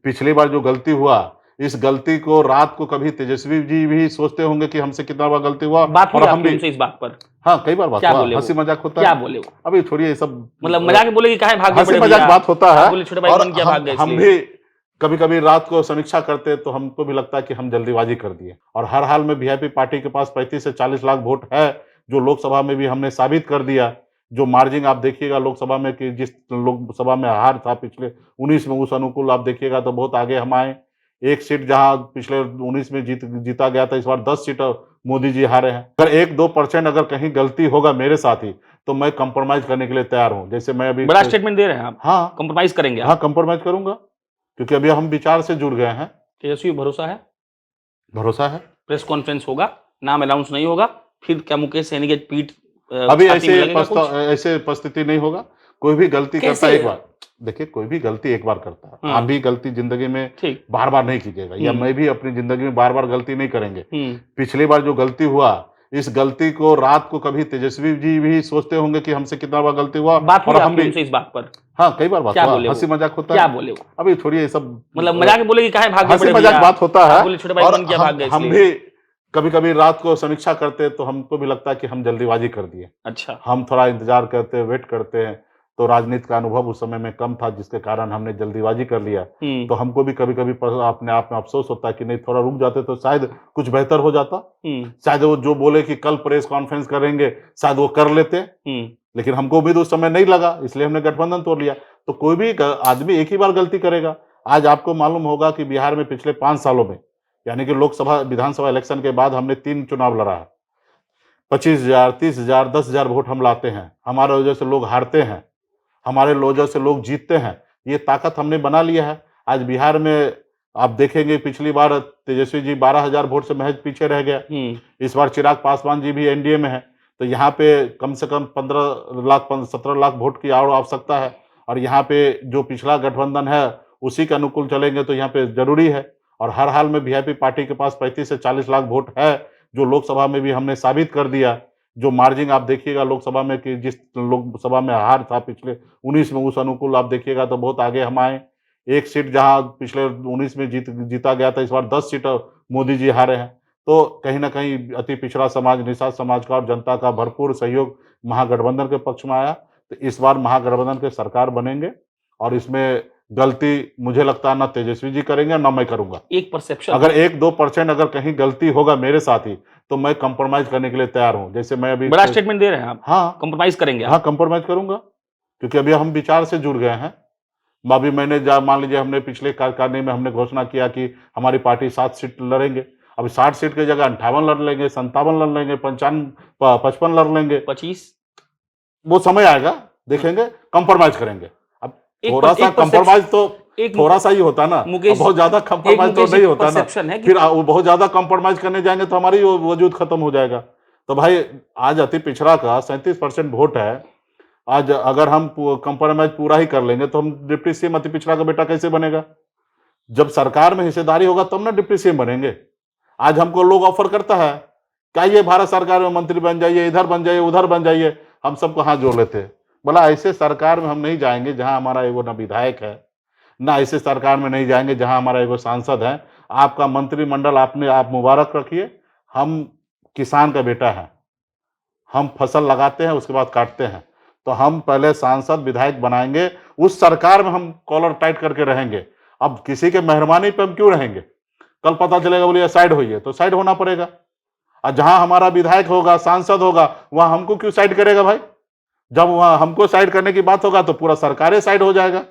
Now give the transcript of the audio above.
पिछली बार जो गलती हुआ, इस गलती को रात को कभी तेजस्वी जी भी सोचते होंगे कि हमसे कितना बार गलती हुआ बात हुई और हम आपकी भी। उनसे इस बात पर? हाँ, कई बार बात क्या हुआ, बोले वो? हँसी मज़ाक होता क्या है। बोले वो? अभी छोड़िए ये सब मतलब मजाक में बोले कि काहे भाग गए हँसी बड़े मज़ाक भैया? बात होता आप है। बोले छोटे भाई और मन किया भाग गए हम इसलिए। भी कभी-कभी रात को समीक्षा करते हैं, तो हमको भी लगता है कि हम जल्दीबाजी कर दिए और हर हाल में वीआईपी पार्टी के पास 35 से 40 लाख वोट है, जो लोकसभा में भी हमने साबित कर दिया। जो मार्जिन आप देखिएगा लोकसभा में कि जिस लोकसभा में हार था पिछले 19 में, उस अनुकूल आप देखिएगा तो बहुत आगे हम आए। एक सीट जहां पिछले 19 में जीता गया था, इस बार 10 सीट मोदी जी हारे हैं। अगर 1-2% अगर कहीं गलती होगा मेरे साथ ही, तो मैं कंप्रोमाइज़ करने के लिए तैयार हूँ। जैसे मैं अभी बड़ा स्टेटमेंट दे रहे हैं आप। हाँ, कंप्रोमाइज करेंगे हाँ, आप? कंप्रोमाइज़ करूँगा, क्योंकि अभी हम विचार से जुड़ गए हैं। तेजस्वी भरोसा है? भरोसा है। प्रेस कॉन्फ्रेंस होगा, नाम अनाउंस नहीं होगा, फिर क्या मुकेश सहनी के पीठ अभी छाती में लगेगा कुछ? ऐसे परिस्थिति नहीं होगा। कोई भी गलती करता है कैसे? एक बार। देखिए, कोई भी गलती एक बार करता है। आप हाँ, भी गलती ज़िंदगी में ठीक। बार-बार नहीं कीजिएगा, या हुँ, मैं भी अपनी ज़िंदगी में बार-बार गलती नहीं करेंगे। हुँ। पिछली बार जो गलती हुआ, इस गलती को रात को कभी तेजस्वी जी भी सोचते होंगे कि हमसे कितना बार गलती हुआ बात हुई और हम आपकी भी। उनसे इस बात पर? हाँ, कई बार बात क्या हुआ, बोले वो? हँसी मज़ाक होता क्या है। बोले वो? अभी छोड़िए ये सब मतलब मजाक में बोले कि काहे भाग गए हँसी बड़े मज़ाक भैया? बात होता आप है। बोले छोटे भाई और मन किया भाग गए हम इसलिए। भी कभी-कभी रात को समीक्षा करते हैं, तो हमको भी लगता है कि हम जल्दीबाजी कर दिए। अच्छा। हम थोड़ा इंतज़ार करते हैं, वेट करते हैं, तो राजनीति का अनुभव उस समय में कम था, जिसके कारण हमने जल्दीबाजी कर लिया। हुँ, तो हमको भी कभी-कभी अपने आप में अफ़सोस होता है कि नहीं, थोड़ा रुक जाते तो शायद कुछ बेहतर हो जाता। हुँ, शायद वो जो बोले कि कल प्रेस कॉन्फ्रेंस करेंगे, शायद वो कर लेते। हुँ। लेकिन हमको उम्मीद उस समय नहीं लगा, इसलिए हमने गठबंधन तोड़ लिया। तो कोई भी आदमी एक ही बार गलती करेगा। आज आपको मालूम होगा कि बिहार में पिछले 5 सालों में, यानी कि लोकसभा, विधानसभा इलेक्शन के बाद हमने 3 चुनाव लड़ा है। 25,000, 30,000, 10,000 वोट हम लाते हैं। हमारे वजह से लोग हारते हैं। हमारे वजह से लोग जीतते हैं। ये ताकत हमने बना लिया है। आज बिहार में आप देखेंगे, पिछली बार तेजस्वी जी 12,000 वोट से महज़ पीछे रह गए। हुँ, इस बार चिराग पासवान जी भी एनडीए में हैं। तो यहाँ पे कम से कम 15 लाख 17 लाख वोट की और आवश्यकता है। और यहाँ पे जो पिछला गठबंधन है, उसी के अनुकूल चलेंगे तो यहाँ पे ज़रूरी है। और हर हाल में वीआईपी पार्टी के पास 35 से 40 लाख वोट है, जो लोकसभा में भी हमने साबित कर दिया। जो मार्जिन आप देखिएगा लोकसभा में कि जिस लोकसभा में हार था पिछले 19 में, उस अनुकूल आप देखिएगा तो बहुत आगे हम आए। एक सीट जहाँ पिछले 19 में जीता गया था, इस बार 10 सीट मोदी जी हारे हैं। तो कहीं न कहीं अति पिछड़ा समाज, निषाद समाज का और जनता का भरपूर सहयोग महागठबंधन के पक्ष में आया। तो इस बार महागठबंधन के सरकार बनेंगे और इसमें गलती मुझे लगता है ना तेजस्वी जी करेंगे, ना मैं करूँगा। एक परसेप्शन अगर 1-2% अगर कहीं गलती होगा मेरे साथ ही, तो मैं कंप्रोमाइज़ करने के लिए तैयार हूँ। जैसे मैं अभी बड़ा स्टेटमेंट दे रहे हैं आप। हाँ, कंप्रोमाइज़ करेंगे हाँ, आप? कंप्रोमाइज़ करूँगा, क्योंकि अभी हम विचार से जुड़ गए हैं। अभी मैंने मान लीजिए हमने पिछले कार्यकारिणी में हमने घोषणा किया कि हमारी पार्टी 7 सीट लड़ेंगे। अब 60 सीट की जगह 58 लड़ लेंगे, 57 लड़ लेंगे, 55 लड़ लेंगे। 25? वो समय आएगा, देखेंगे, कंप्रोमाइज़ करेंगे। अब थोड़ा-सा एक कंप्रोमाइज़ तो एक थोड़ा-सा ही होता है ना, अब मुकेश बहुत ज़्यादा कंप्रोमाइज़ तो नहीं एक होता ना। परसेप्शन है कि फिर वो बहुत ज़्यादा कंप्रोमाइज़ करने जाएँगे तो हमारी वो वजूद खत्म हो जाएगा। तो भाई, आज अति पिछड़ा का 37% वोट है। आज अगर हम कंप्रोमाइज़ पूरा ही कर लेंगे, तो हम डिप्टी सीएम अति पिछड़ा का बेटा कैसे बनेगा? जब सरकार में हिस्सेदारी होगा तब ना डिप्टी सीएम बनेंगे। आज हमको लोग ऑफ़र करता है, क्या ये भारत सरकार में मंत्री बन जाइए, इधर बन जाइए, उधर बन जाइए, हम सबको हाथ जोड़ लेते हैं। बोला ऐसे सरकार में हम नहीं जाएँगे जहाँ हमारा एगो ना विधायक है, ना ऐसे सरकार में नहीं जाएँगे जहाँ हमारा एगो सांसद है। आपका मंत्रिमंडल आप मुबारक रखिए, हम किसान का बेटा हैं। हम फसल लगाते हैं, उसके बाद काटते हैं। तो हम पहले सांसद, विधायक बनाएँगे, उस सरकार में हम कॉलर टाइट करके रहेंगे। अब किसी के मेहरबानी पे हम क्यों रहेंगे? कल पता चलेगा बोलिए साइड होइए, तो साइड होना पड़ेगा। और जहाँ हमारा विधायक होगा, सांसद होगा, वहाँ हमको क्यों साइड करेगा भाई? जब वहाँ हमको साइड करने की बात होगा तो पूरा सरकारें साइड हो जाएगा।